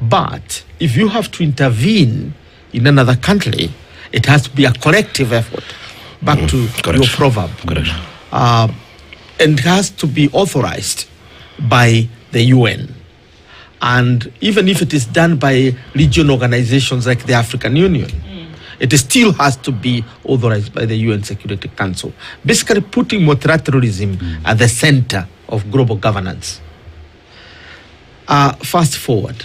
But if you have to intervene in another country, it has to be a collective effort. Back to your proverb. And it has to be authorized by the UN. And even if it is done by regional organizations like the African Union, it still has to be authorized by the UN Security Council. Basically putting multilateralism at the center of global governance. Fast forward.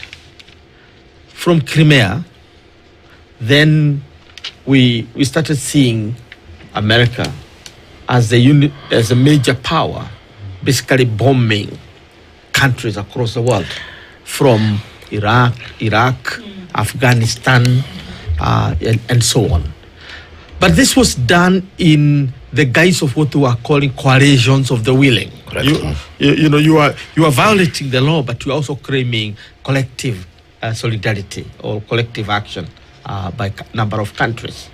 From Crimea, then we started seeing America as a major power, basically bombing countries across the world, from Iraq, Afghanistan, and so on. But this was done in the guise of what we are calling coalitions of the willing. You are violating the law, but you are also claiming collective solidarity or collective action by a number of countries.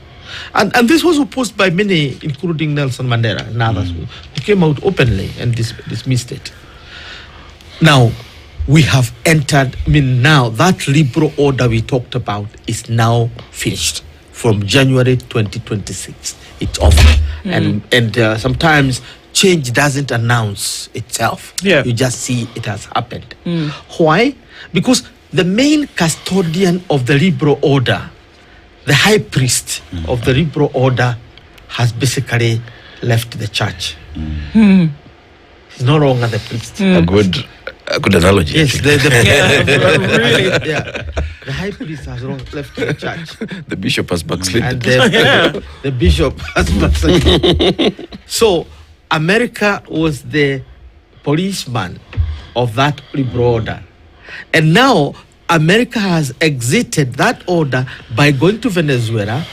And this was opposed by many, including Nelson Mandela and others who came out openly and dismissed it. Now, we have entered, now that liberal order we talked about is now finished. From January 2026, it's over. And sometimes change doesn't announce itself. You just see it has happened. Why? Because the main custodian of the liberal order, the high priest of the liberal order, has basically left the church. He's no longer the priest. A good analogy. Yes, the high priest has left the church. The bishop has backslidden. And the bishop has backslidden. So America was the policeman of that liberal order. And now America has exited that order by going to Venezuela,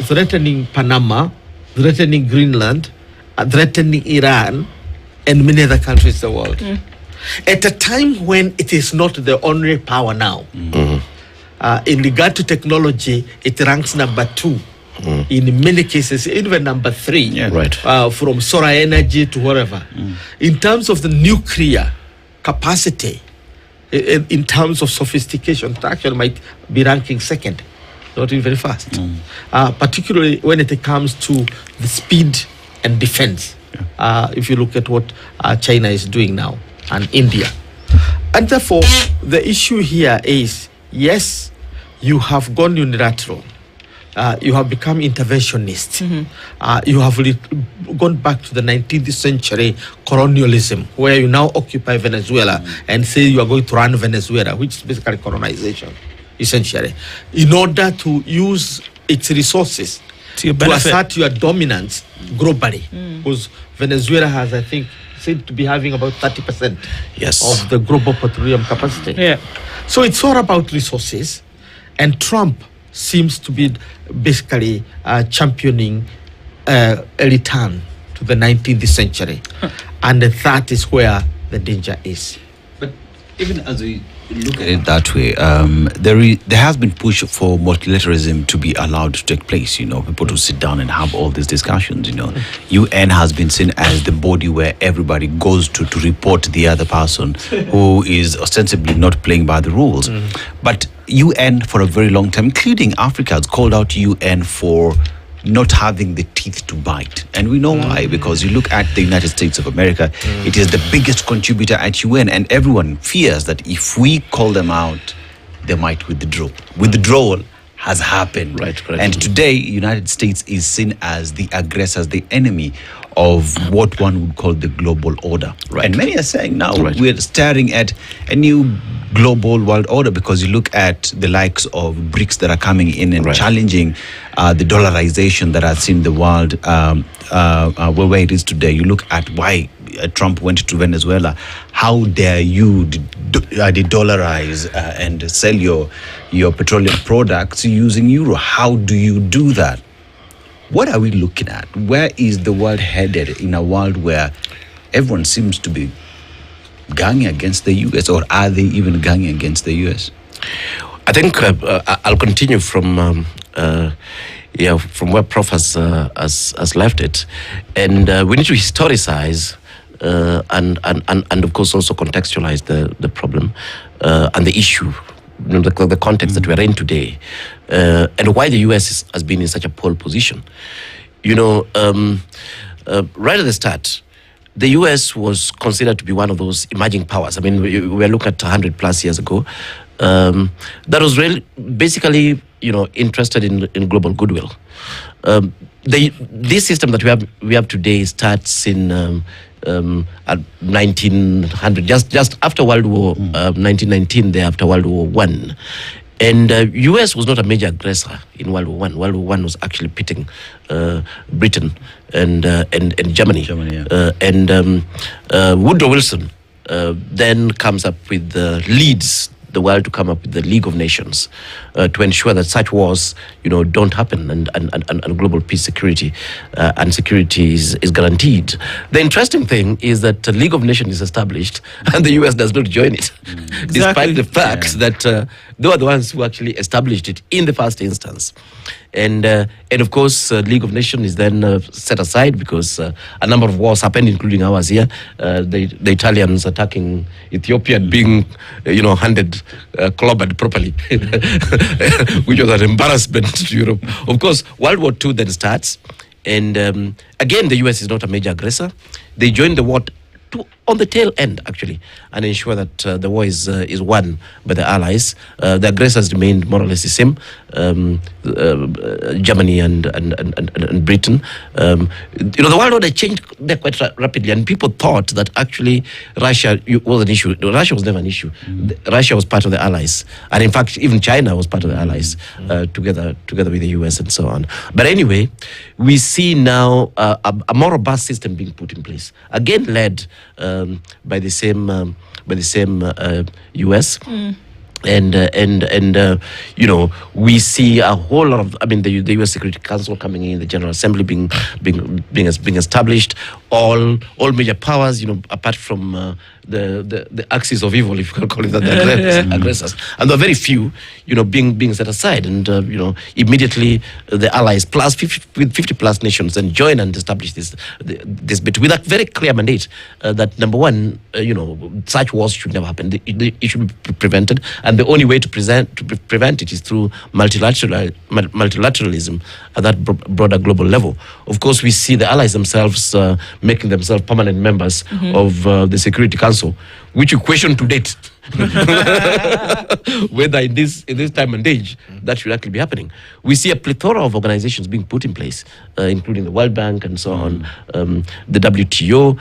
threatening Panama, threatening Greenland, threatening Iran, and many other countries in the world. At a time when it is not the only power now. In regard to technology, it ranks number 2. In many cases, even number 3. From solar energy to whatever. In terms of the nuclear capacity, in terms of sophistication, it actually might be ranking 2nd, not even very fast. Particularly when it comes to the speed and defense. If you look at what China is doing now, and India. And therefore, the issue here is, yes, you have gone unilateral. You have become interventionist. You have gone back to the 19th century colonialism, where you now occupy Venezuela and say you are going to run Venezuela, which is basically colonization, essentially, in order to use its resources to assert your dominance globally. Because Venezuela has, I think, said to be having about 30% of the global petroleum capacity. So it's all about resources, and Trump seems to be basically championing a return to the 19th century. And that is where the danger is. But even as we look at it that way, there has been push for multilateralism to be allowed to take place, people to sit down and have all these discussions, UN has been seen as the body where everybody goes to report the other person who is ostensibly not playing by the rules. But UN for a very long time, including Africa, has called out UN for not having the teeth to bite. And we know why, because you look at the United States of America, it is the biggest contributor at UN, and everyone fears that if we call them out, they might withdraw. Withdrawal has happened. And today, United States is seen as the aggressor, as the enemy of what one would call the global order. And many are saying now we're staring at a new global world order, because you look at the likes of BRICS that are coming in and challenging the dollarization that has seen the world where it is today. You look at why Trump went to Venezuela. How dare you de-dollarize and sell your petroleum products using euro? How do you do that? What are we looking at? Where is the world headed in a world where everyone seems to be ganging against the US, or are they even ganging against the US? I think I'll continue from where Prof has left it, and we need to historicize and of course also contextualize the problem and the issue the context that we're in today, and why the US has been in such a pole position. Right at the start, the US was considered to be one of those emerging powers. I mean, we were looking at 100 plus years ago. That was really basically, interested in global goodwill. This system that we have today starts in at 1900, just after World War 1919, there after World War One. And U.S. was not a major aggressor in World War One. World War One was actually pitting Britain and Germany. Woodrow Wilson then comes up with leads the world to come up with the League of Nations to ensure that such wars, don't happen, and global peace, security, and security is guaranteed. The interesting thing is that the League of Nations is established, and the US does not join it, despite the fact that they were the ones who actually established it in the first instance. And of course, League of Nations is then set aside because a number of wars happened, including ours here. The Italians attacking Ethiopia and being, handed clobbered properly, which was an embarrassment to Europe. Of course, World War II then starts, and again, the US is not a major aggressor. They joined the war on the tail end, actually, and ensure that the war is won by the Allies. The aggressors remained more or less the same, Germany and Britain. The world order changed there quite rapidly, and people thought that actually Russia was an issue. Russia was never an issue. Russia was part of the Allies, and in fact, even China was part of the Allies, together with the US and so on. But anyway, we see now a more robust system being put in place, again led by the same US. And we see a whole lot of, the U.S. Security Council coming in, the General Assembly being established, all major powers, apart from the axis of evil, if you can call it that, the aggressors, and there are very few, being set aside, and immediately the Allies plus 50 plus nations then join and establish this bit with a very clear mandate that number one, such wars should never happen. It should be prevented. And the only way to prevent it is through multilateralism at that broader global level. Of course, we see the Allies themselves making themselves permanent members of the Security Council, which you question to date whether in this time and age that should actually be happening. We see a plethora of organizations being put in place, including the World Bank and so on, the WTO,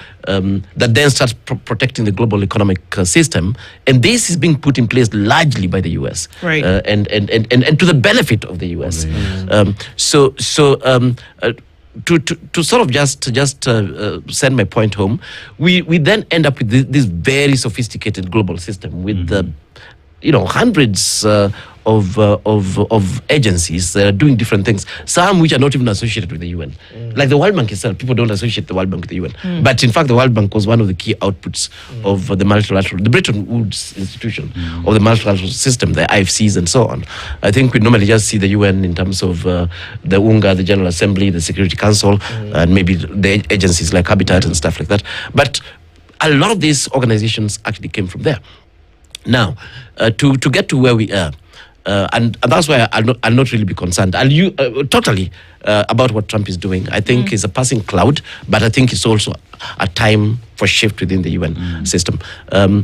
that then starts protecting the global economic system, and this is being put in place largely by the US, right? And to the benefit of the US. To sort of just send my point home, we then end up with this very sophisticated global system with hundreds of agencies that are doing different things, some which are not even associated with the UN. Like the World Bank itself, people don't associate the World Bank with the UN. But in fact, the World Bank was one of the key outputs of the Bretton Woods institution of the multilateral system, the IFCs and so on. I think we normally just see the UN in terms of the UNGA, the General Assembly, the Security Council, and maybe the agencies like Habitat and stuff like that. But a lot of these organizations actually came from there. Now, to get to where we are, and that's why I'll not really be concerned. Totally about what Trump is doing. I think it's a passing cloud, but I think it's also a time for shift within the UN system. I'll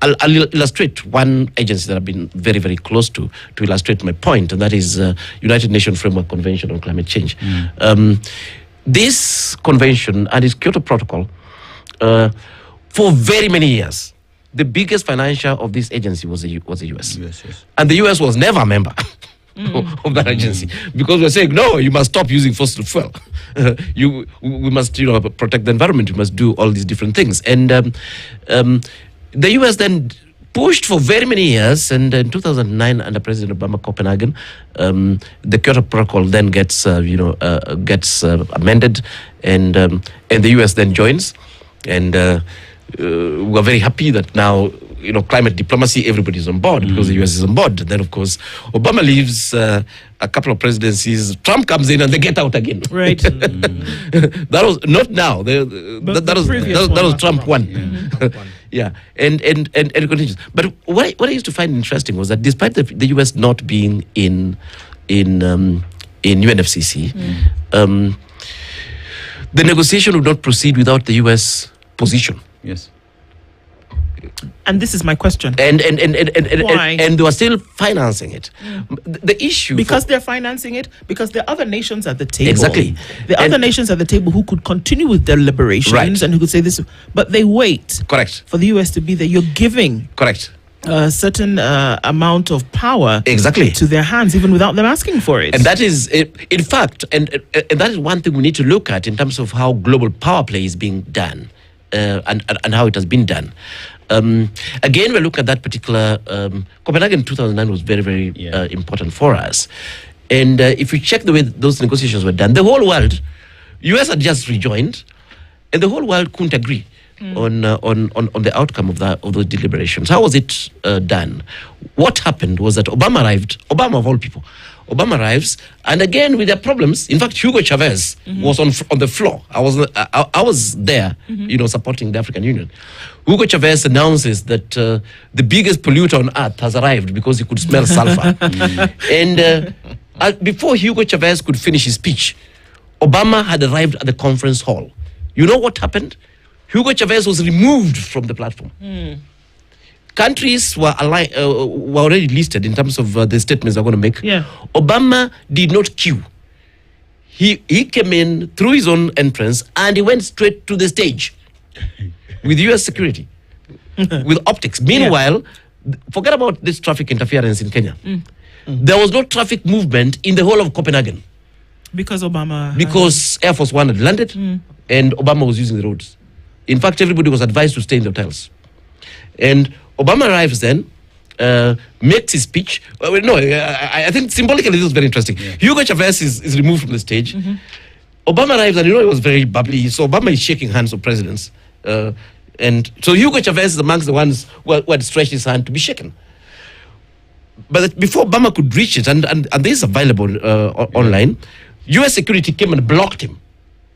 illustrate one agency that I've been very, very close to illustrate my point, and that is United Nations Framework Convention on Climate Change. This convention and its Kyoto Protocol, for very many years, the biggest financier of this agency was the US. Yes. And the US was never a member of that agency, because we're saying, no, you must stop using fossil fuel. We must protect the environment. We must do all these different things. And the US then pushed for very many years, and in 2009, under President Obama, Copenhagen, the Kyoto Protocol then gets amended, and the US then joins, and we're very happy that now, climate diplomacy, everybody's on board because the US is on board. Then, of course, Obama leaves, a couple of presidencies, Trump comes in, and they get out again. Right. That was not now. That was Trump one. Yeah, and it continues. But what I used to find interesting was that despite the US not being in UNFCCC, the negotiation would not proceed without the US position. Yes. And this is my question. And Why? and they were still financing it. The issue Because they're financing it, because there are other nations at the table. Exactly. There are And- other nations at the table who could continue with deliberations Right. and who could say this, but they wait correct, for the US to be there. You're giving correct, a certain amount of power exactly. to their hands, even without them asking for it. And that is, in fact, and that is one thing we need to look at in terms of how global power play is being done, and how it has been done. Again, we look at that particular Copenhagen 2009 was very, very important for us. And if you check the way those negotiations were done, the whole world, US had just rejoined, and the whole world couldn't agree on the outcome of those deliberations. How was it done? What happened was that Obama arrived. Obama of all people. Obama arrives, and again with their problems. In fact, Hugo Chavez was on the floor. I was there, supporting the African Union. Hugo Chavez announces that the biggest polluter on earth has arrived because he could smell sulfur. And before Hugo Chavez could finish his speech, Obama had arrived at the conference hall. You know what happened? Hugo Chavez was removed from the platform. Countries were already listed in terms of the statements they're going to make. Yeah. Obama did not queue. He came in through his own entrance and he went straight to the stage with US security, with optics. Meanwhile, forget about this traffic interference in Kenya. There was no traffic movement in the whole of Copenhagen. Because Obama... Because Air Force One had landed and Obama was using the roads. In fact, everybody was advised to stay in the hotels. And Obama arrives then, makes his speech. I think symbolically this is very interesting. Hugo Chavez is removed from the stage. Obama arrives and he was very bubbly. So Obama is shaking hands of presidents. And so Hugo Chavez is amongst the ones who had stretched his hand to be shaken. But before Obama could reach it, and this is available online, US security came and blocked him.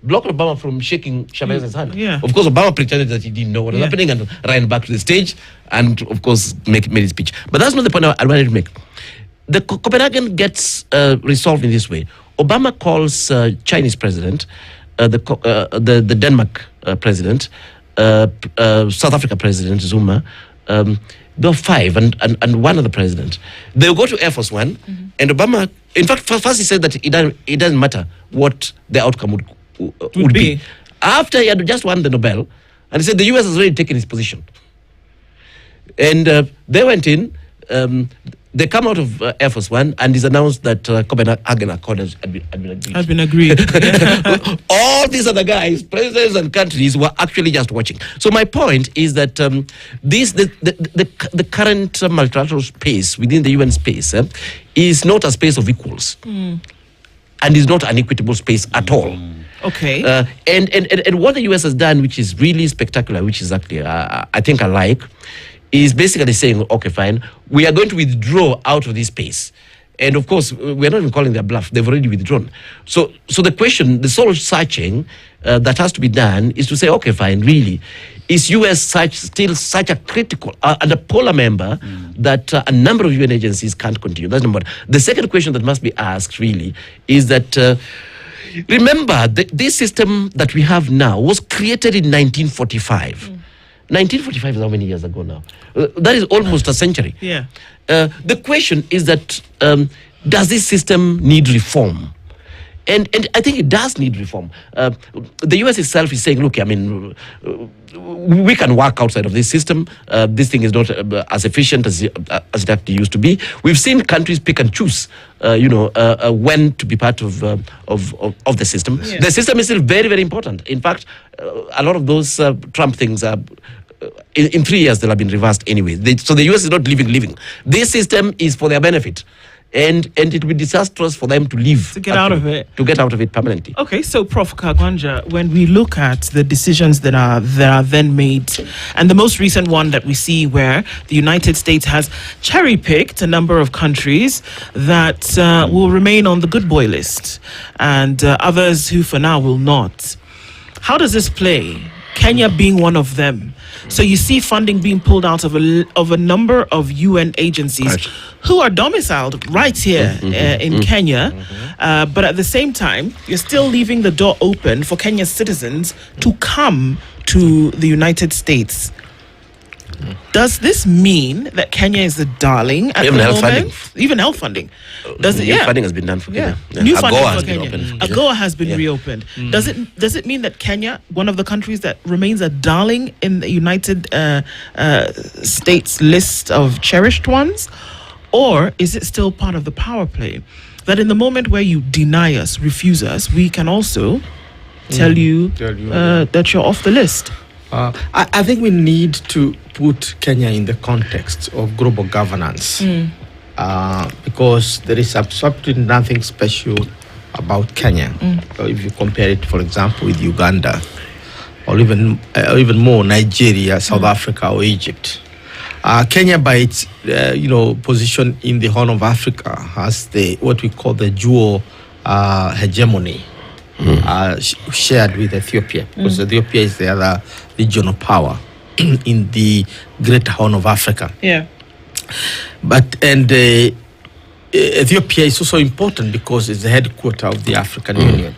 Blocked Obama from shaking Chavez's hand. Yeah. Of course, Obama pretended that he didn't know what was happening and ran back to the stage and, of course, made his speech. But that's not the point I wanted to make. The Copenhagen gets resolved in this way. Obama calls Chinese president, the Denmark president, South Africa president, Zuma. There are five and one other president. They'll go to Air Force One, and Obama, in fact, first he said that it doesn't matter what the outcome would be. After he had just won the Nobel, and he said the US has already taken his position. And they went in, they come out of Air Force One, and it's announced that Copenhagen Accord had been agreed. All these other guys, presidents and countries, were actually just watching. So my point is that the current multilateral space within the UN space is not a space of equals, and is not an equitable space at all. Okay. And what the US has done, which is really spectacular, which is actually, I think I like, is basically saying, okay, fine, we are going to withdraw out of this space. And of course, we're not even calling their bluff. They've already withdrawn. So the question, the soul searching that has to be done is to say, okay, fine, really, is US still such a critical and a polar member that a number of UN agencies can't continue? That's number one. The second question that must be asked, really, is that remember, this system that we have now was created in 1945. 1945 is how many years ago now? That is almost a century. Yeah. The question is that does this system need reform? And I think it does need reform. The US itself is saying, look, I mean, we can work outside of this system. This thing is not as efficient as it actually used to be. We've seen countries pick and choose, when to be part of the system. Yeah. The system is still very, very important. In fact, a lot of those Trump things are. In 3 years, they'll have been reversed anyway. So the US is not living. This system is for their benefit. And it will be disastrous for them to leave. To get out of it. To get out of it permanently. Okay, so Prof. Kagwanja, when we look at the decisions that are then made, and the most recent one that we see where the United States has cherry-picked a number of countries that will remain on the good boy list, and others who for now will not. How does this play? Kenya being one of them. So you see funding being pulled out of a number of UN agencies Right. who are domiciled right here in Kenya. But at the same time, you're still leaving the door open for Kenya's citizens to come to the United States. Does this mean that Kenya is the darling at Even the health moment? Even health funding. Does it? New Yeah. funding has been done for Kenya. New AGOA funding has for been Kenya. opened. AGOA has been reopened. Does it mean that Kenya, one of the countries that remains a darling in the United States list of cherished ones, or is it still part of the power play? That in the moment where you deny us, refuse us, we can also tell you that you're off the list. I think we need to put Kenya in the context of global governance because there is absolutely nothing special about Kenya. If you compare it, for example, with Uganda, or even more Nigeria, South Africa, or Egypt. Kenya, by its position in the Horn of Africa, has what we call the dual hegemony. Shared with Ethiopia, because Ethiopia is the other regional power in the Great Horn of Africa. Yeah. Ethiopia is also important because it's the headquarter of the African Union.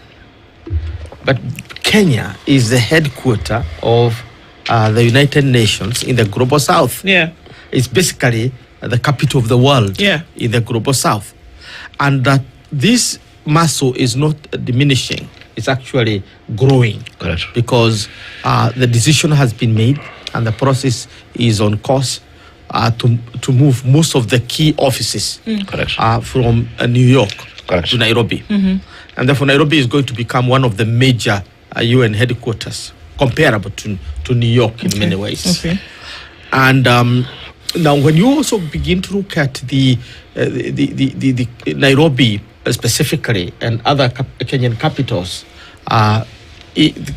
But Kenya is the headquarter of the United Nations in the Global South. Yeah. It's basically the capital of the world in the Global South. And that this muscle is not diminishing, it's actually growing. Correct. Because the decision has been made and the process is on course to move most of the key offices Correct. from New York Correct. to Nairobi. And therefore Nairobi is going to become one of the major UN headquarters, comparable to New York in many ways. Okay. And now when you also begin to look at the Nairobi specifically and other Kenyan capitals,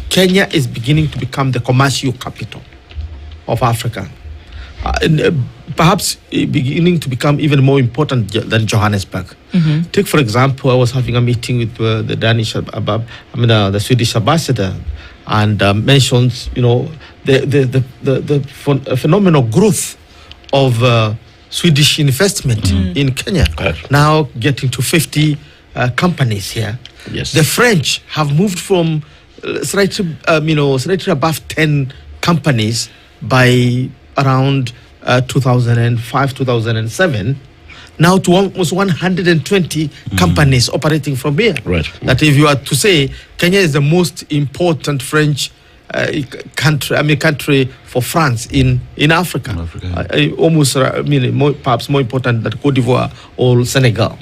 Kenya is beginning to become the commercial capital of Africa. Perhaps beginning to become even more important than Johannesburg. Take, for example, I was having a meeting with the the Swedish ambassador, and mentions, the phenomenal growth of Swedish investment in Kenya. Correct. Now getting to 50 companies here. Yes. The French have moved from slightly above 10 companies by around 2005, 2007, now to almost 120 companies operating from here. Right. That if you are to say Kenya is the most important French country for France in Africa, almost perhaps more important than Cote d'Ivoire or Senegal.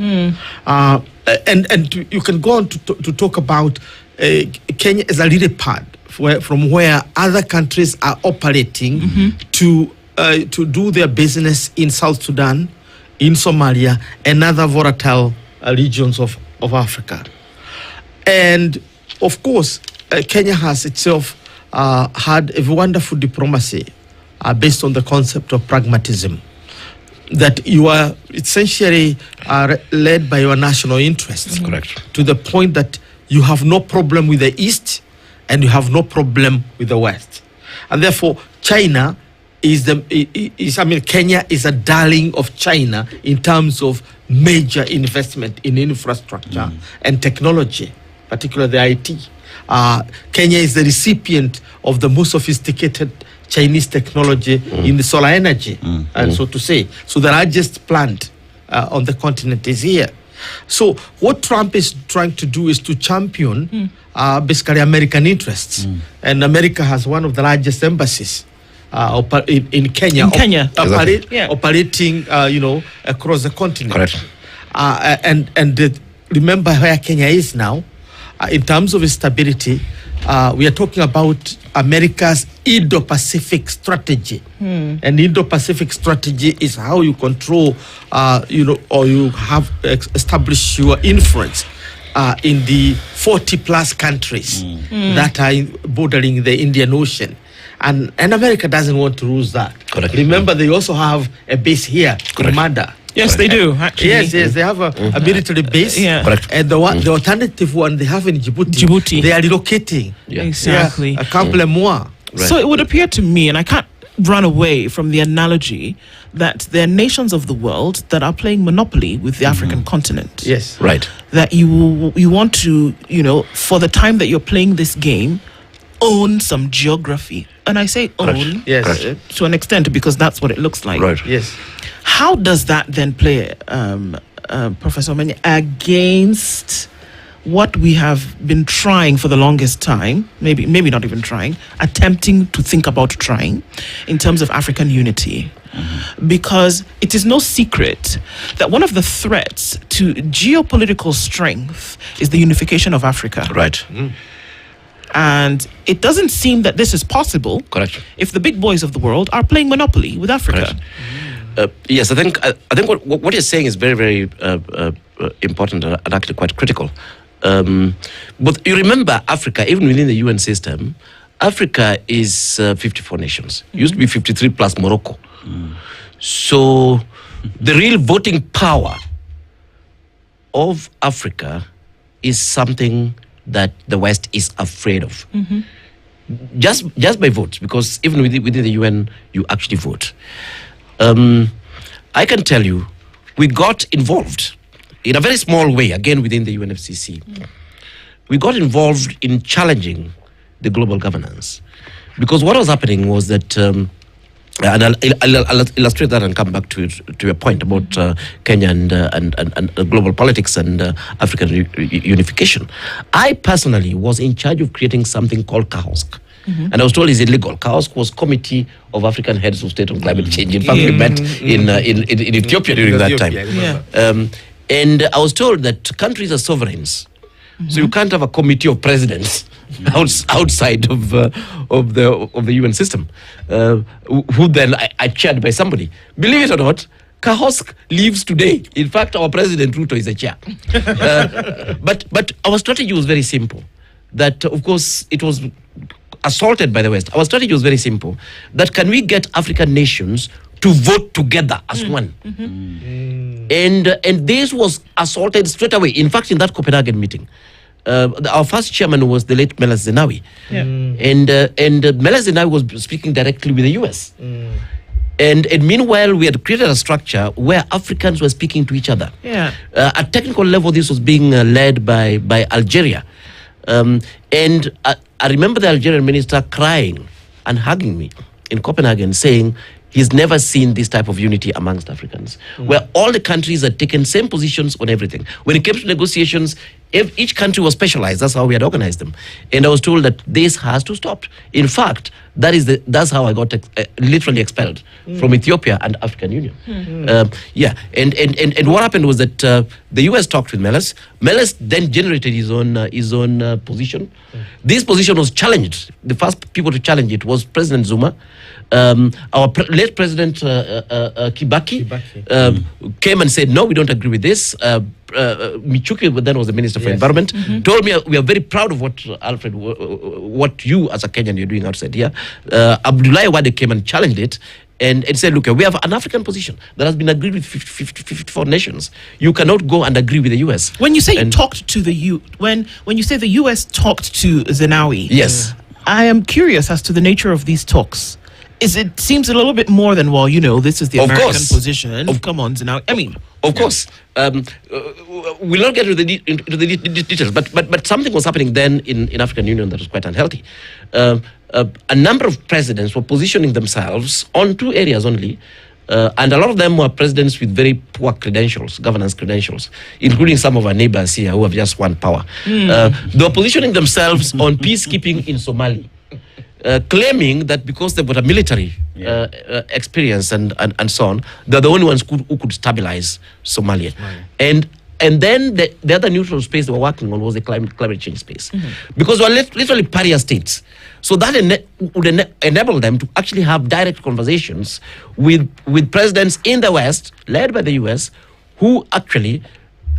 And you can go on to talk about Kenya as a little pad from where other countries are operating to do their business in South Sudan, in Somalia, and other volatile regions of Africa. And of course, Kenya has itself had a wonderful diplomacy based on the concept of pragmatism, that you are essentially led by your national interests. Correct. To the point that you have no problem with the East and you have no problem with the West. And therefore, Kenya is a darling of China in terms of major investment in infrastructure and technology, particularly the IT. Kenya is the recipient of the most sophisticated Chinese technology in the solar energy, and so to say. So the largest plant on the continent is here. So what Trump is trying to do is to champion basically American interests. And America has one of the largest embassies in Kenya. Operating across the continent. Correct. And remember where Kenya is now. In terms of stability, we are talking about America's Indo-Pacific strategy. And Indo-Pacific strategy is how you control, or you have established your influence in the 40-plus countries that are bordering the Indian Ocean. And America doesn't want to lose that. Correct. Remember, they also have a base here, Manda. Yes, they do, actually. Yes, they have a military base. Yeah. Correct. And the alternative one they have in Djibouti, they are relocating. Yeah. Exactly. Camp Lemois. Right. So it would appear to me, and I can't run away from the analogy that there are nations of the world that are playing monopoly with the African continent. Yes. Right. That you want to, for the time that you're playing this game, own some geography. And I say own Yes. to an extent because that's what it looks like. Right. Yes. How does that then play, Professor Omeni, against what we have been trying for the longest time, maybe not even trying, attempting to think about trying, in terms of African unity? Because it is no secret that one of the threats to geopolitical strength is the unification of Africa. Right. And it doesn't seem that this is possible Correct. if the big boys of the world are playing monopoly with Africa. Correct. Yes, I think what you're saying is very, very important and actually quite critical. But you remember Africa, even within the UN system, Africa is 54 nations. It used to be 53 plus Morocco. So the real voting power of Africa is something that the West is afraid of. Just by votes, because even within the UN, you actually vote. I can tell you, we got involved in a very small way, again within the UNFCCC. We got involved in challenging the global governance. Because what was happening was that, and I'll illustrate that and come back to your point about Kenya and global politics and African unification. I personally was in charge of creating something called KAHOSK. And I was told it's illegal. KAHOSK was Committee of African Heads of State on Climate Change. In fact, we met in Ethiopia during that time. And I was told that countries are sovereigns. So you can't have a committee of presidents outside of the UN system, who then I chaired by somebody. Believe it or not, KAHOSK lives today. In fact, our president Ruto is a chair. But our strategy was very simple. That of course it was assaulted by the West. Our strategy was very simple. That can we get African nations to vote together as one? And this was assaulted straight away. In fact, in that Copenhagen meeting, our first chairman was the late Meles Zenawi. And Meles Zenawi was speaking directly with the US. And meanwhile, we had created a structure where Africans were speaking to each other. At technical level, this was being led by Algeria. And I remember the Algerian minister crying and hugging me in Copenhagen, saying he's never seen this type of unity amongst Africans, where all the countries had taken same positions on everything. When it came to negotiations, each country was specialized. That's how we had organized them. And I was told that this has to stop. In fact, that's how I got literally expelled from Ethiopia and African Union. And what happened was that the US talked with Meles. Meles then generated his own position. This position was challenged. The first people to challenge it was President Zuma. Our late President Kibaki came and said, no, we don't agree with this. Michuki, then was the Minister for Environment, told me we are very proud of what Alfred, what you as a Kenyan you're doing outside here. Abdullahi Wade came and challenged it and said, look, we have an African position that has been agreed with 54 nations. You cannot go and agree with the US. When you say you talked to when you say the US talked to Zenawi, yes, I am curious as to the nature of these talks. It seems a little bit more than, well, this is the American position. Come on, Zenawi. I mean, of course, we'll not get into the details, but something was happening then in African Union that was quite unhealthy. A number of presidents were positioning themselves on two areas only, and a lot of them were presidents with very poor credentials, governance credentials, including some of our neighbors here who have just won power. They were positioning themselves on peacekeeping in Somalia. Claiming that because they've got a military experience and so on, they're the only ones who could stabilize Somalia. And then the other neutral space they were working on was the climate change space. Because we're literally pariah states. So that would enable them to actually have direct conversations with presidents in the West, led by the US, who actually,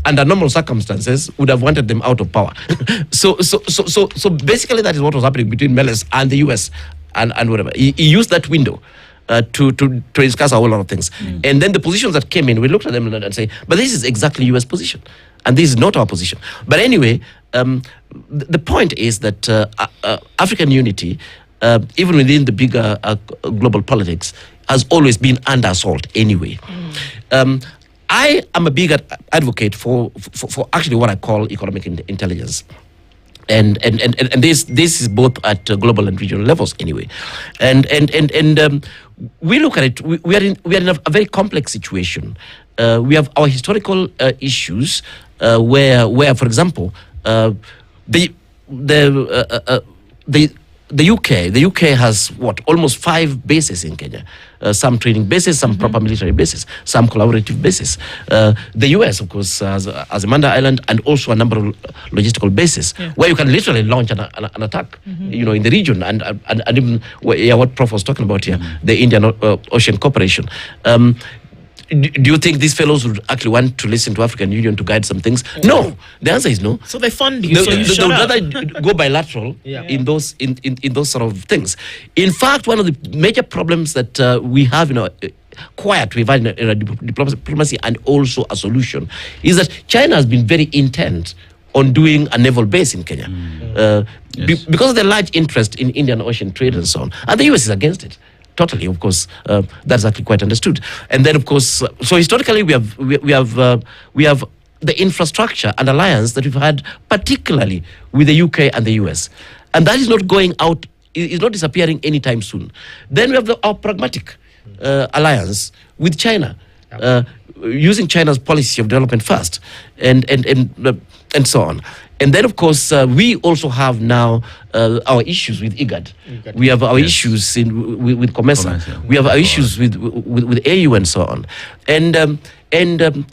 under normal circumstances, would have wanted them out of power. So basically that is what was happening between Meles and the US and whatever. He used that window to discuss a whole lot of things. And then the positions that came in, we looked at them and say, but this is exactly US position. And this is not our position. But anyway, the point is that African unity even within the bigger global politics, has always been under assault anyway. I am a big advocate for actually what I call economic intelligence. And this is both at global and regional levels anyway, and we look at it. We are in a very complex situation. We have our historical issues where, for example, the UK has almost 5 bases in Kenya. Some training bases, some proper military bases, some collaborative bases. The US, of course, has Amanda Island and also a number of logistical bases where you can literally launch an attack, in the region and even what Prof was talking about here, the Indian Ocean Cooperation. Do you think these fellows would actually want to listen to African Union to guide some things? No. The answer is no. So they fund you. So you they shut would up. rather go bilateral in those sort of things. In fact, one of the major problems that we have in our quiet we've had in our diplomacy and also a solution is that China has been very intent on doing a naval base in Kenya because of the large interest in Indian Ocean trade and so on. And the US is against it. Totally, of course, that's actually quite understood. And then, of course, so historically we have the infrastructure and alliance that we've had, particularly with the UK and the US, and that is not going out, is not disappearing anytime soon. Then we have our pragmatic alliance with China, using China's policy of development first, and so on. And then, of course, we also have now our issues with IGAD. We have our issues with COMESA. We have our issues with AU and so on. And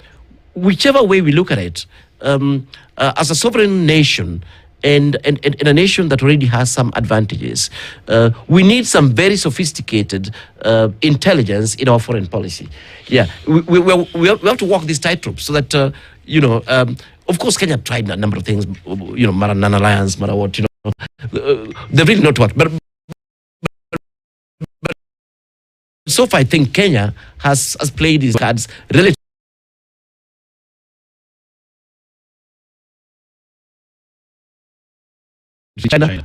whichever way we look at it, as a sovereign nation and a nation that already has some advantages, we need some very sophisticated intelligence in our foreign policy. Yeah, we have to walk this tightrope so that, of course, Kenya tried a number of things, Maran Alliance, Marawat, they really not worked. But so far, I think Kenya has played these cards relatively. China,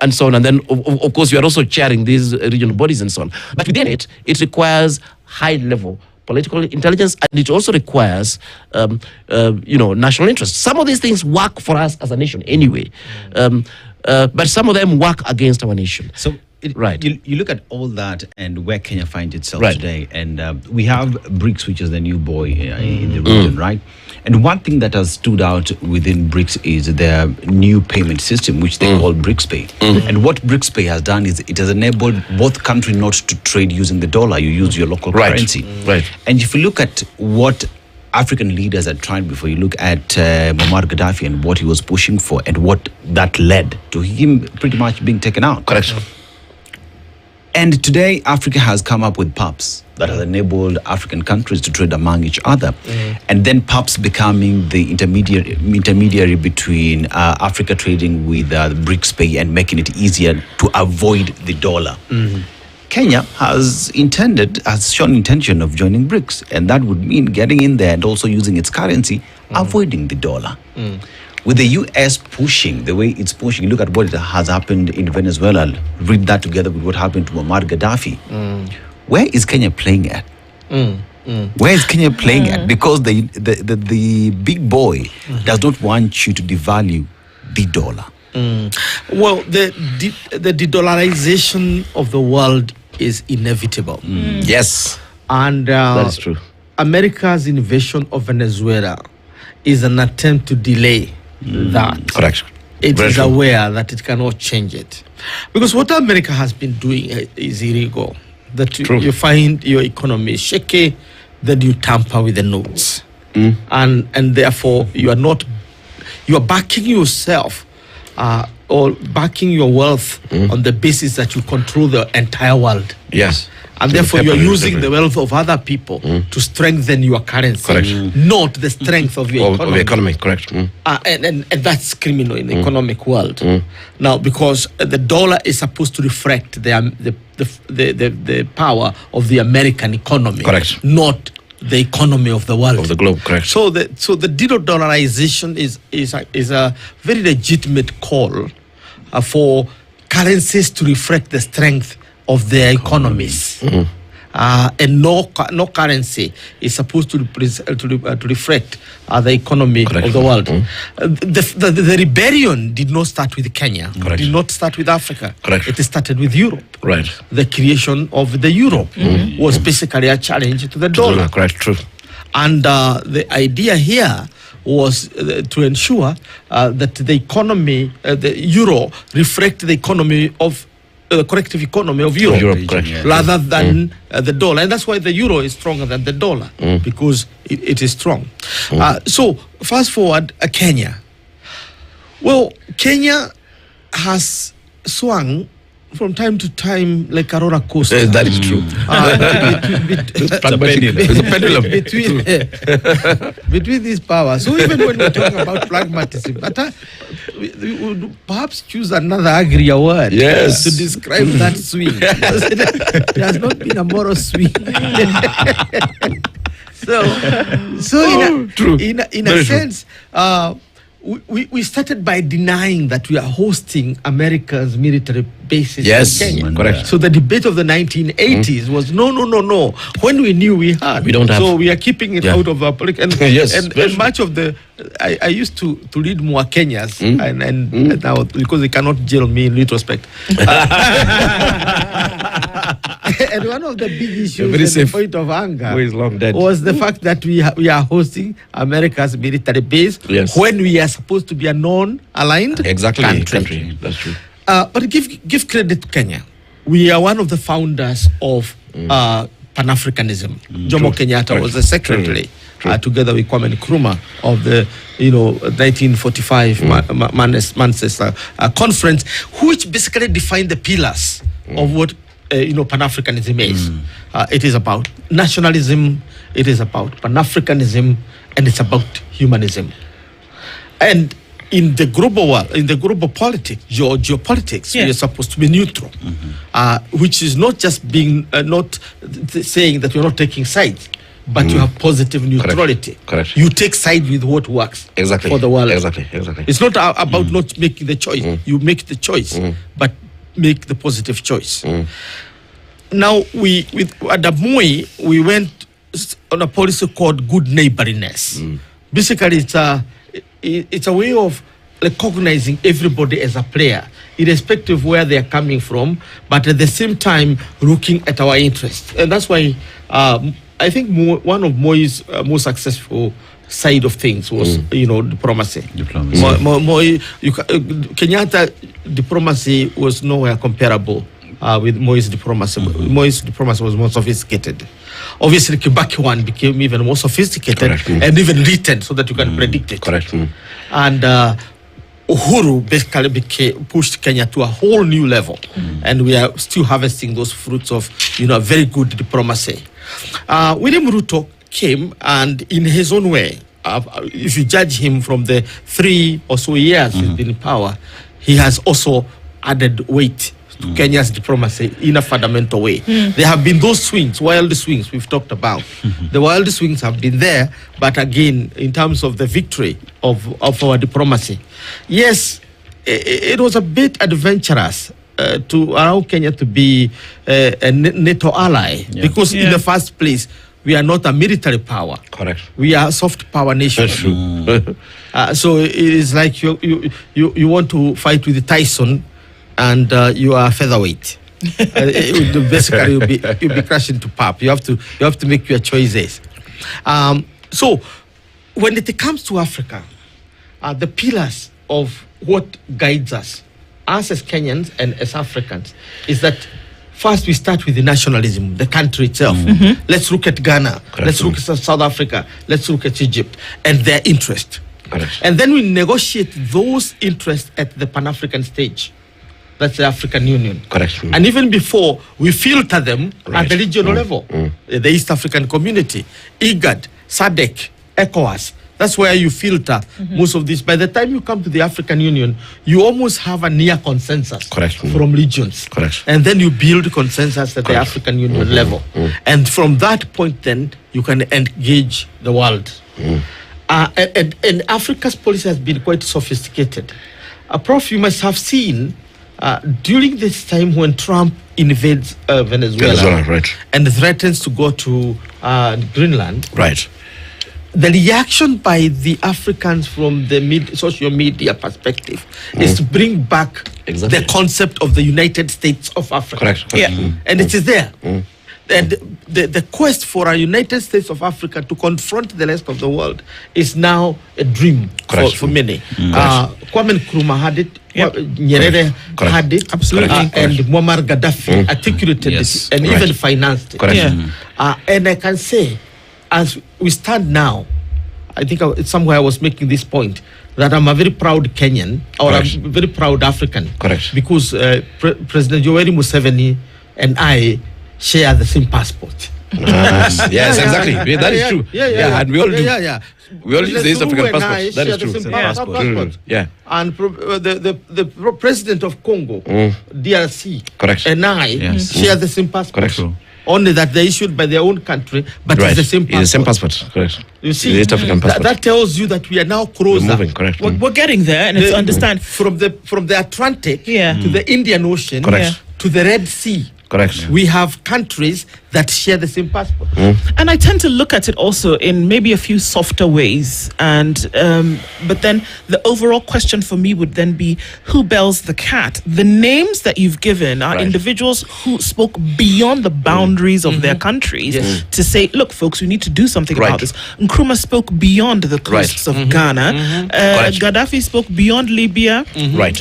and so on, and then of course we are also chairing these regional bodies and so on. But within it requires high-level political intelligence, and it also requires, national interest. Some of these things work for us as a nation anyway, but some of them work against our nation. So, you look at all that and where Kenya finds itself today, and we have BRICS, which is the new boy in the region, right? And one thing that has stood out within BRICS is their new payment system, which they call BRICS Pay. And what BRICS Pay has done is it has enabled both countries not to trade using the dollar. You use your local currency. Right. And if you look at what African leaders had tried before, you look at Muammar Gaddafi and what he was pushing for and what that led to him pretty much being taken out. Correct. And today, Africa has come up with PAPs that has enabled African countries to trade among each other. And then PAPs becoming the intermediary between Africa trading with BRICS Pay and making it easier to avoid the dollar. Kenya has shown intention of joining BRICS, and that would mean getting in there and also using its currency, avoiding the dollar. With the US pushing the way it's pushing, look at what has happened in Venezuela. Read that together with what happened to Muammar Gaddafi. Where is Kenya playing at? Where is Kenya playing at? Because the big boy does not want you to devalue the dollar. Well, the de-dollarization of the world is inevitable. Yes. And that is true. America's invasion of Venezuela is an attempt to delay that. Correct. It is aware that it cannot change it. Because what America has been doing is illegal. That you find your economy shaky, then you tamper with the notes. And therefore you are backing yourself or backing your wealth on the basis that you control the entire world. Yes. And therefore you are using the wealth of other people to strengthen your currency, not the strength of your economy. Of the economy, correct. And that's criminal in the economic world. Now, because the dollar is supposed to reflect the power of the American economy, not the economy of the world, of the globe, correct. So the de-dollarization is a very legitimate call for currencies to reflect the strength of their economies. And no currency is supposed to reflect the economy Correct. of the world. The rebellion did not start with Kenya. Correct. Did not start with Africa. Correct. It started with Europe. Right. The creation of the euro was basically a challenge to the dollar. Correct. True. And the idea here was to ensure that the economy, the euro, reflect the economy of the collective economy of Europe, Correct. rather than the dollar. And that's why the euro is stronger than the dollar, because it is strong. So fast forward, Kenya. Well, Kenya has swung from time to time like a roller coaster. That is true. It's a pendulum. Between these powers. So even when we talk about pragmatism, but we would perhaps choose another uglier word Yes. to describe that swing. There has not been a moral swing. So true. in a Very true. sense, we started by denying that we are hosting America's military bases Yes, in Kenya. correct. So the debate of the 1980s was no. When we knew we had, We don't have. So we are keeping it Yeah. out of our politics. And, Yes, and very much of the, I used to read more Kenyas, and now because they cannot jail me in retrospect. And one of the big issues very and the safe. point of anger Who is long dead. was the fact that we are hosting America's military base Yes. when we are supposed to be a non-aligned Exactly. country. That's true. But give credit to Kenya. We are one of the founders of Pan-Africanism. Jomo Kenyatta was the secretary, together with Kwame Nkrumah, of the 1945 Manchester conference, which basically defined the pillars of what Pan-Africanism is. It is about nationalism, it is about Pan-Africanism, and it's about humanism. And in the global world, in the global politics, geopolitics, we are supposed to be neutral, which is not just being saying that you're not taking sides, but you have positive neutrality. Correct. You take side with what works Exactly. for the world. Exactly. It's not about not making the choice. You make the choice, but make the positive choice. Now, under Moi, we went on a policy called good neighborliness. Basically, it's a way of recognizing everybody as a player, irrespective of where they are coming from, but at the same time looking at our interests. And that's why I think one of Moi's most successful side of things was, diplomacy. Kenyatta diplomacy was nowhere comparable with Moi's diplomacy. Moi's diplomacy was more sophisticated. Obviously, Kibaki one became even more sophisticated. Correct. And even written so that you can predict it. Correct. And Uhuru basically pushed Kenya to a whole new level. And we are still harvesting those fruits of, very good diplomacy. William Ruto came, and in his own way, if you judge him from the 3 or so years he's been in power, he has also added weight to Kenya's diplomacy in a fundamental way. There have been those swings, wild swings we've talked about. The wild swings have been there, but again, in terms of the victory of our diplomacy, yes, it was a bit adventurous to allow Kenya to be a NATO ally, because in the first place, we are not a military power. Correct. We are a soft power nation. That's true. So it is like you want to fight with Tyson, and you are featherweight. Basically, you'll be crashing to pulp. You have to make your choices. So when it comes to Africa, the pillars of what guides us as Kenyans and as Africans is that first we start with the nationalism, the country itself. Let's look at Ghana. Let's look at South Africa. Let's look at Egypt and their interest. Correct. And then we negotiate those interests at the Pan-African stage. That's the African Union. Correct. And even before, we filter them Right. at the regional level. The East African Community, IGAD, SADC, ECOWAS. That's where you filter most of this. By the time you come to the African Union, you almost have a near consensus Correct. from regions. Correct. And then you build consensus at the African Union level. And from that point then, you can engage the world. And Africa's policy has been quite sophisticated. Prof, you must have seen during this time when Trump invades Venezuela, right. and threatens to go to Greenland, Right. the reaction by the Africans from the social media perspective is to bring back Exactly. the concept of the United States of Africa. Correct. Yeah. And it is there. And the quest for a United States of Africa to confront the rest of the world is now a dream for many. Kwame Nkrumah had it. Yep. Nyerere Correct. had it. Absolutely. And Muammar Gaddafi articulated Yes. it and Right. even financed it. Correct. Yeah. And I can say, as we stand now, I think somewhere I was making this point, that I'm a very proud Kenyan, or Correct. I'm a very proud African. Correct. Because President Yoweri Museveni and I share the same passport. Yes, exactly. That is true. And we all do. We all use the East African passport. That is true. Passport. Yeah. And the president of Congo, DRC, Correct. and I Yes. share the same passport. Correct. Only that they issued by their own country, but Right. it's the same passport. It's the same passport. Correct. You see, The East African passport. that tells you that we are now closer. We're moving. Correct. We're getting there, and it's The- understand. from the Atlantic Yeah. to the Indian Ocean Correct. to the Red Sea. Correct. We have countries that share the same passport. And I tend to look at it also in maybe a few softer ways. And but then the overall question for me would then be, who bells the cat? The names that you've given are Right. individuals who spoke beyond the boundaries of their countries to say, look, folks, we need to do something Right. about this. Nkrumah spoke beyond the coasts of Ghana. Correct. Gaddafi spoke beyond Libya. Right.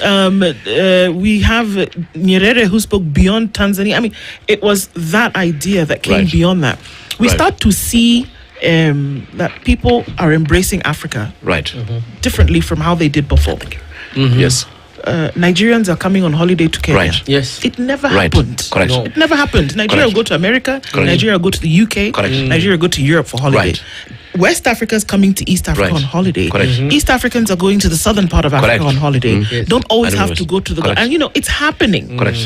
We have Nyerere who spoke beyond Tanzania. I mean, it was that idea that came Right. beyond that. We Right. start to see that people are embracing Africa Right. differently from how they did before. Yes. Nigerians are coming on holiday to Kenya. Right. Yes. It never Right. happened. Correct. No. It never happened. Nigeria will go to America. Nigeria will go to the UK. Correct. Nigeria will go to Europe for holiday. Right. West Africa is coming to East Africa Right. on holiday. Correct. East Africans are going to the southern part of Africa Correct. on holiday. Yes. Don't always I don't have know to it. go to the... Correct. And, it's happening. Correct.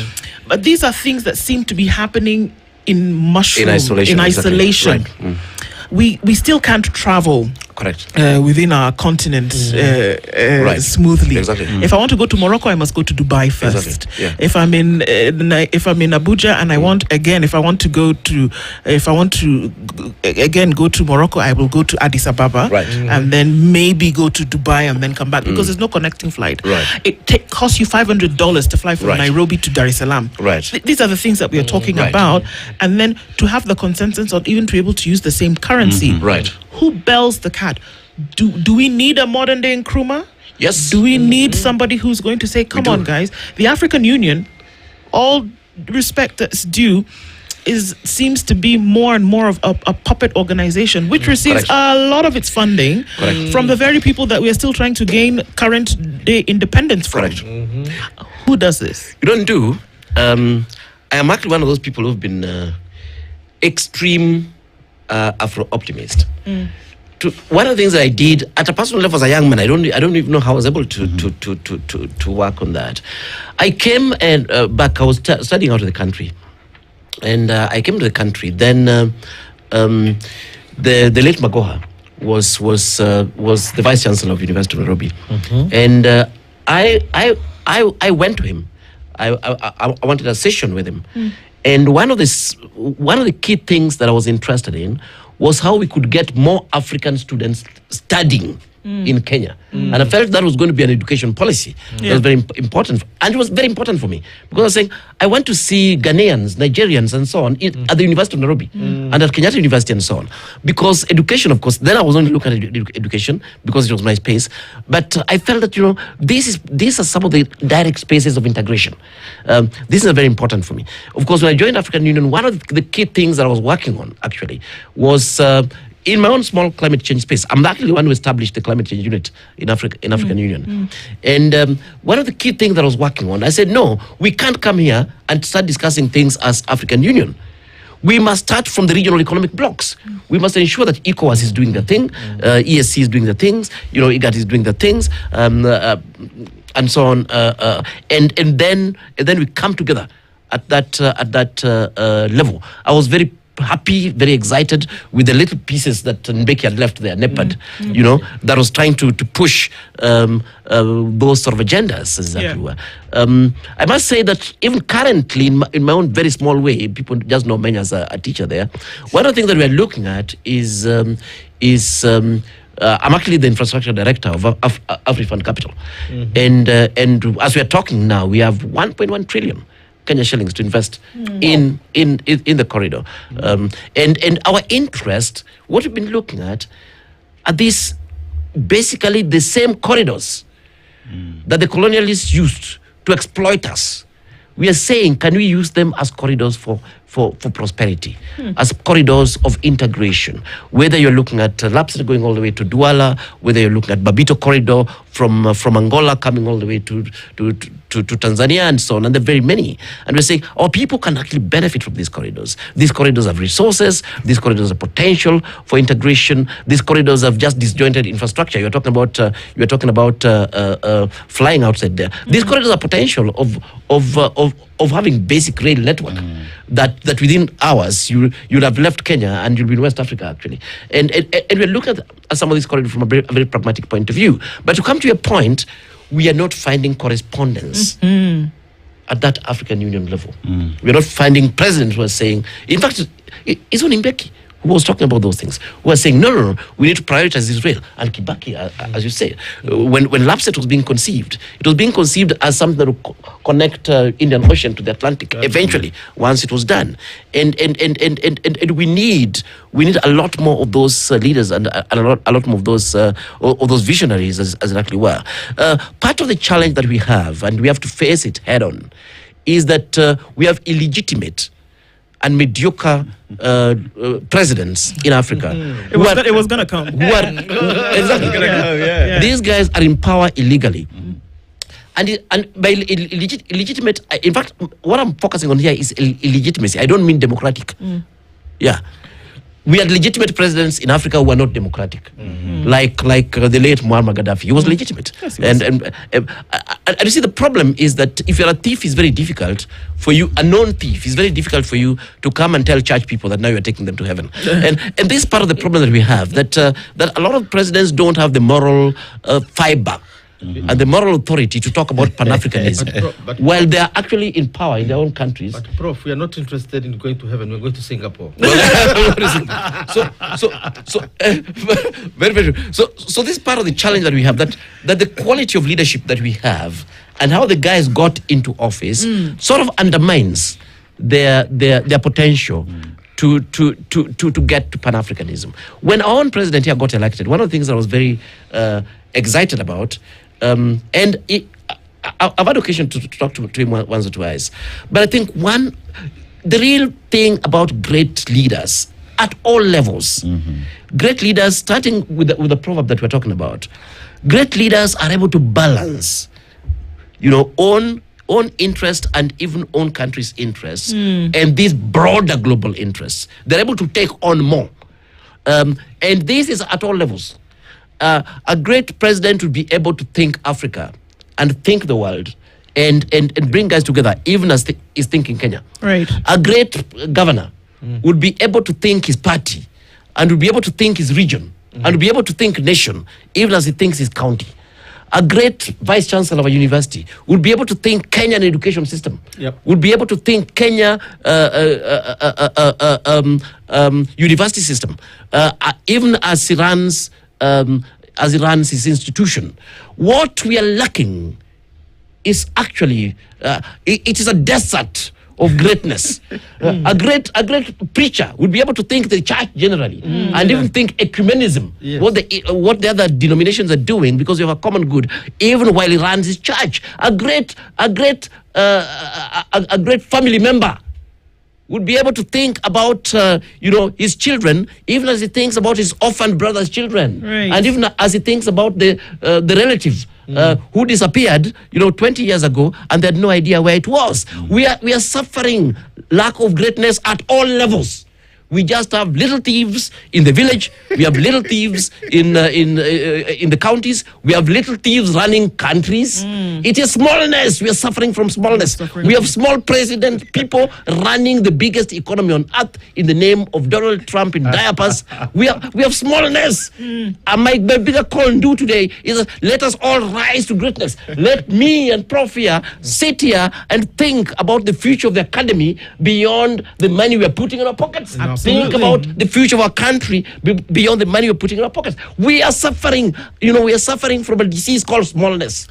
But these are things that seem to be happening in mushroom, In isolation. exactly. isolation. Right. We still can't travel Correct. within our continent Right. smoothly. Exactly. If I want to go to Morocco, I must go to Dubai first. Exactly. Yeah. If I'm in Abuja and I want if I want to again go to Morocco, I will go to Addis Ababa, Right. and then maybe go to Dubai and then come back because there's no connecting flight. Right. It costs you $500 to fly from Right. Nairobi to Dar es Salaam. Right. These are the things that we are talking Right. about, and then to have the consensus on even to be able to use the same currency. Right. Who bells the cat? Do we need a modern day Nkrumah? Yes. Do we need somebody who's going to say, come on, guys, the African Union, all respect that's due, seems to be more and more of a puppet organization, which receives Correct. a lot of its funding Correct. from the very people that we are still trying to gain current day independence from. Correct. Who does this? You don't do. I am actually one of those people who've been extreme Afro-optimist. One of the things I did at a personal level as a young man, I don't even know how I was able to work on that. I came and back. I was studying out of the country, and I came to the country. Then the late Magoha was the vice chancellor of University of Nairobi, and I went to him. I wanted a session with him, and one of the key things that I was interested in was how we could get more African students studying in Kenya. And I felt that was going to be an education policy. That was very important. And it was very important for me because I was saying, I want to see Ghanaians, Nigerians, and so on at the University of Nairobi and at Kenyatta University and so on. Because education, of course, then I was only looking at education because it was my space. But I felt that, these are some of the direct spaces of integration. This is very important for me. Of course, when I joined African Union, one of the key things that I was working on, actually, was in my own small climate change space. I'm actually the one who established the climate change unit in African Union. And one of the key things that I was working on, I said, no, we can't come here and start discussing things as African Union. We must start from the regional economic blocks. We must ensure that ECOWAS is doing the thing, ESC is doing the things, IGAD is doing the things, and so on. And then we come together at that level. I was very happy, very excited with the little pieces that Mbeki had left there, NEPAD, that was trying to push those sort of agendas, as exactly were. I must say that even currently, in my own very small way, people just know me as a teacher there. One of the things that we're looking at is I'm actually the infrastructure director of Afrifund Capital, and as we are talking now, we have 1.1 trillion Kenya shillings to invest in the corridor, and our interest, what we've been looking at, are these basically the same corridors that the colonialists used to exploit us. We are saying, can we use them as corridors for prosperity, as corridors of integration? Whether you're looking at Lapsset going all the way to Douala, whether you're looking at Babito corridor from Angola coming all the way to Tanzania and so on, and there are very many. And we're saying our people can actually benefit from these corridors. These corridors have resources, these corridors have potential for integration, these corridors have just disjointed infrastructure. You're talking about flying outside there. These corridors have potential of having basic rail network that within hours you'll have left Kenya and you'll be in West Africa actually. And we're looking at some of these corridors from a very pragmatic point of view. But to come to your point, we are not finding correspondence at that African Union level. We're not finding presidents who are saying, in fact, it's only Mbeki who was talking about those things, who are saying, no, we need to prioritize Israel. And Kibaki, as you say, when Lapsset was being conceived, it was being conceived as something that would connect Indian Ocean to the Atlantic eventually, once it was done. And we need a lot more of those leaders and a lot more of those visionaries as it actually were. Part of the challenge that we have, and we have to face it head on, is that we have illegitimate and mediocre presidents in Africa. It was going to come. Exactly. These guys are in power illegally. And by illegitimate, in fact, what I'm focusing on here is illegitimacy. I don't mean democratic. Yeah. We had legitimate presidents in Africa who were not democratic, like the late Muammar Gaddafi. He was legitimate, yes, he was. And you see, the problem is that if you're a thief, it's very difficult for you. A known thief, it's very difficult for you to come and tell church people that now you're taking them to heaven. and this is part of the problem that we have, that a lot of presidents don't have the moral fiber. And the moral authority to talk about Pan-Africanism, while they are actually in power in their own countries. But Prof, we are not interested in going to heaven. We're going to Singapore. Very true. So this is part of the challenge that we have, that the quality of leadership that we have and how the guys got into office sort of undermines their potential to get to Pan-Africanism. When our own president here got elected, one of the things that I was very excited about, and I've had occasion to talk to him once or twice, but I think the real thing about great leaders at all levels, great leaders, starting with the proverb that we're talking about, great leaders are able to balance, own interest and even own country's interests and these broader global interests. They're able to take on more. And this is at all levels. A great president would be able to think Africa and think the world and bring guys together, even as he's thinking Kenya. Right. A great governor would be able to think his party and would be able to think his region and would be able to think nation, even as he thinks his county. A great vice chancellor of a university would be able to think Kenyan education system. Would be able to think Kenya university system, even as he runs his institution. What we are lacking is actually it is a desert of greatness. A great preacher would be able to think the church generally and even think ecumenism, what the other denominations are doing, because you have a common good, even while he runs his church. A great family member would be able to think about his children, even as he thinks about his orphan brother's children, and even as he thinks about the relative who disappeared 20 years ago and they had no idea where it was. We are suffering lack of greatness at all levels. We just have little thieves in the village. We have little thieves in the counties. We have little thieves running countries. It is smallness. We are suffering from smallness. We have small president people running the biggest economy on earth in the name of Donald Trump in diapers. We have smallness. And my bigger call and do today is let us all rise to greatness. Let me and Prof here sit here and think about the future of the academy beyond the money we are putting in our pockets. Think about the future of our country beyond the money we're putting in our pockets. We are suffering, we are suffering from a disease called smallness.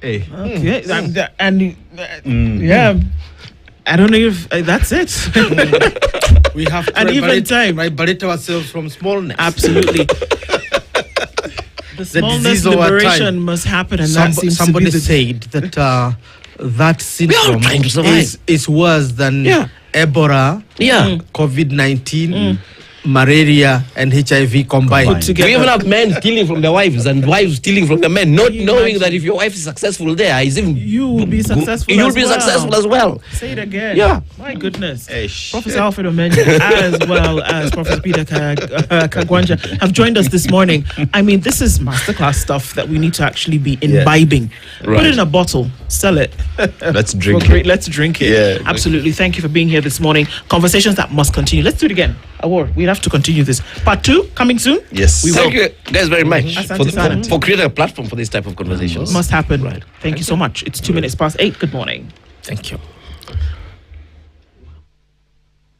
Hey. Okay. Yeah. I don't know if that's it. We have to And even time. liberate ourselves from smallness. Absolutely. The smallness disease over liberation time. must happen, and that seems Somebody to be said that that syndrome trying to survive. is worse than Ebola, COVID-19, malaria, and HIV combined. Put together. We even have men stealing from their wives and wives stealing from their men, not knowing that if your wife is successful there, is even You will be successful. You'll as be well. successful as well. Say it again. Yeah. My goodness. Ish. Professor Alfred Omenya, as well as Professor Peter Kagwanja, have joined us this morning. I mean, this is masterclass stuff that we need to actually be imbibing. Put it in a bottle, sell it. Let's drink Great, it. let's drink it. Yeah. Absolutely. Thank you for being here this morning. Conversations that must continue. Let's do it again. Award. We have to continue this. Part 2 coming soon. Yes. Thank you guys very much Asante sana. for creating a platform for this type of conversations. Must happen. Right. Thank you so much. It's 2 minutes past 8. Good morning. Thank you.